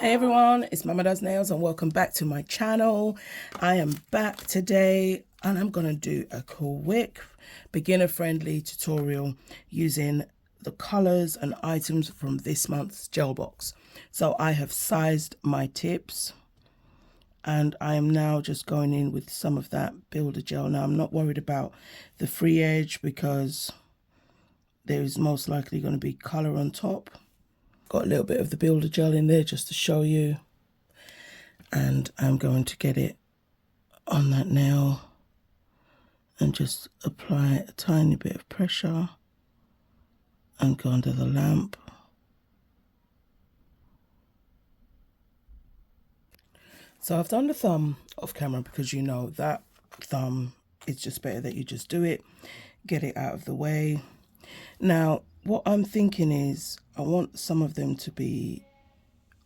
Hey everyone, it's Mama Does Nails and welcome back to my channel. I am back today and I'm going to do a quick beginner friendly tutorial using the colors and items from this month's gel box. So I have sized my tips and I am now just going in with some of that builder gel. Now I'm not worried about the free edge because there is most likely going to be color on top. Got a little bit of the builder gel in there just to show you. And I'm going to get it on that nail and just apply a tiny bit of pressure and go under the lamp. So I've done the thumb off camera because you know that thumb, it's just better that you just do it, get it out of the way. Now what I'm thinking is I want some of them to be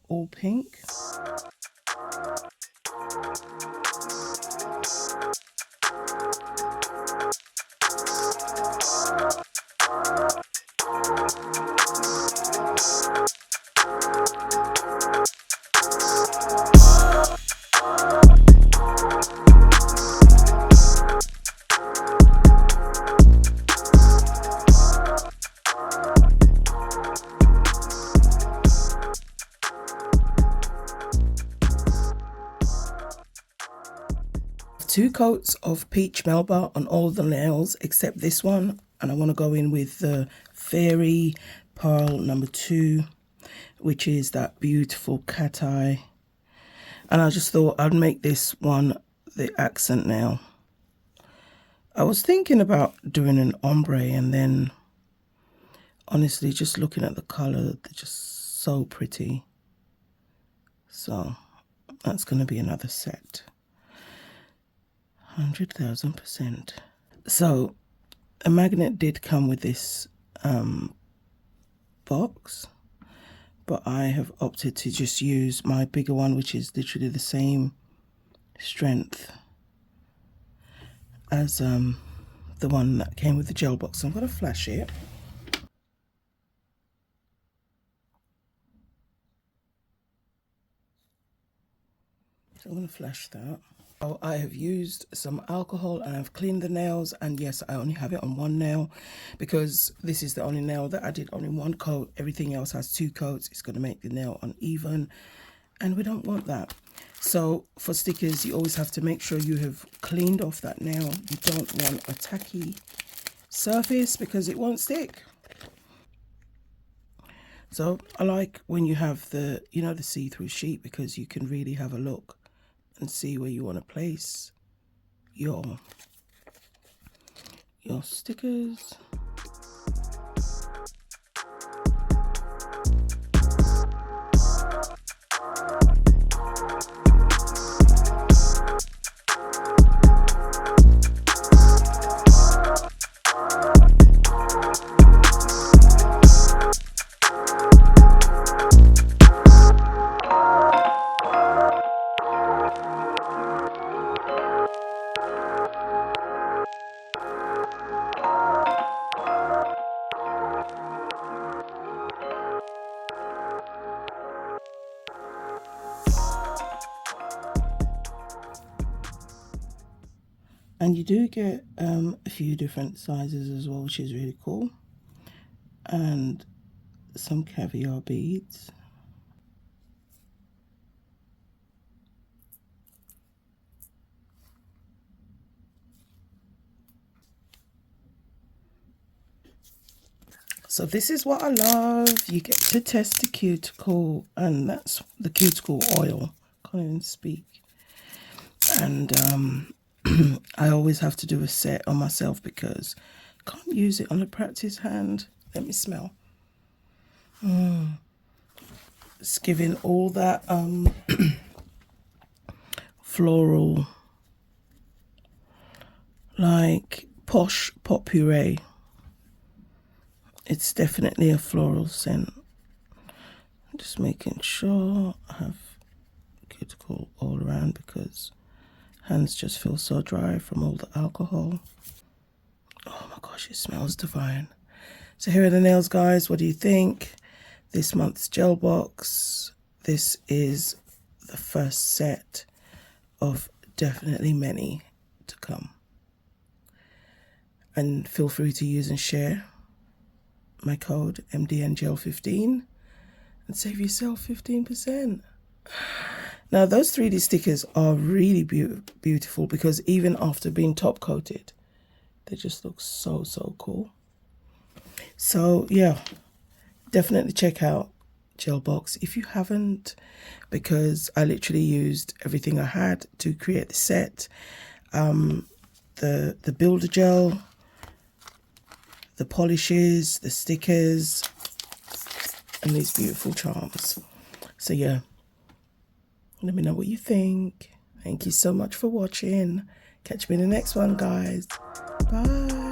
all pink. Two coats of peach melba on all the nails except this one, and I want to go in with the Fairy Pearl number 2, which is that beautiful cat eye, and I just thought I'd make this one the accent nail. I was thinking about doing an ombre, and then honestly just looking at the color, they're just so pretty, so that's going to be another set. 100,000%. So a magnet did come with this box, but I have opted to just use my bigger one, which is literally the same strength as the one that came with the gel box. I'm going to flash it. So I'm going to flash that. Oh, I have used some alcohol and I've cleaned the nails, and yes, I only have it on one nail because this is the only nail that I did only one coat. Everything else has 2 coats. It's going to make the nail uneven and we don't want that. So for stickers, you always have to make sure you have cleaned off that nail. You don't want a tacky surface because it won't stick. So I like when you have the, you know, the see-through sheet, because you can really have a look and see where you want to place your stickers. And you do get a few different sizes as well, which is really cool. And some caviar beads. So this is what I love. You get to test the cuticle, and that's the cuticle oil. Can't even speak. And I always have to do a set on myself because I can't use it on a practice hand. Let me smell. It's giving all that floral, like posh pot puree. It's definitely a floral scent. Just making sure I have cuticle all around because hands just feel so dry from all the alcohol. Oh my gosh, it smells divine. So here are the nails, guys. What do you think? This month's gel box. this is the first set of definitely many to come. And feel free to use and share my code MDNGel15 and save yourself 15%. Now those 3D stickers are really beautiful because even after being top coated, they just look so cool. So yeah, definitely check out Gelbox if you haven't, because I literally used everything I had to create the set. The builder gel, the polishes, the stickers, and these beautiful charms. So yeah, let me know what you think. Thank you so much for watching. Catch me in the next one, guys. Bye.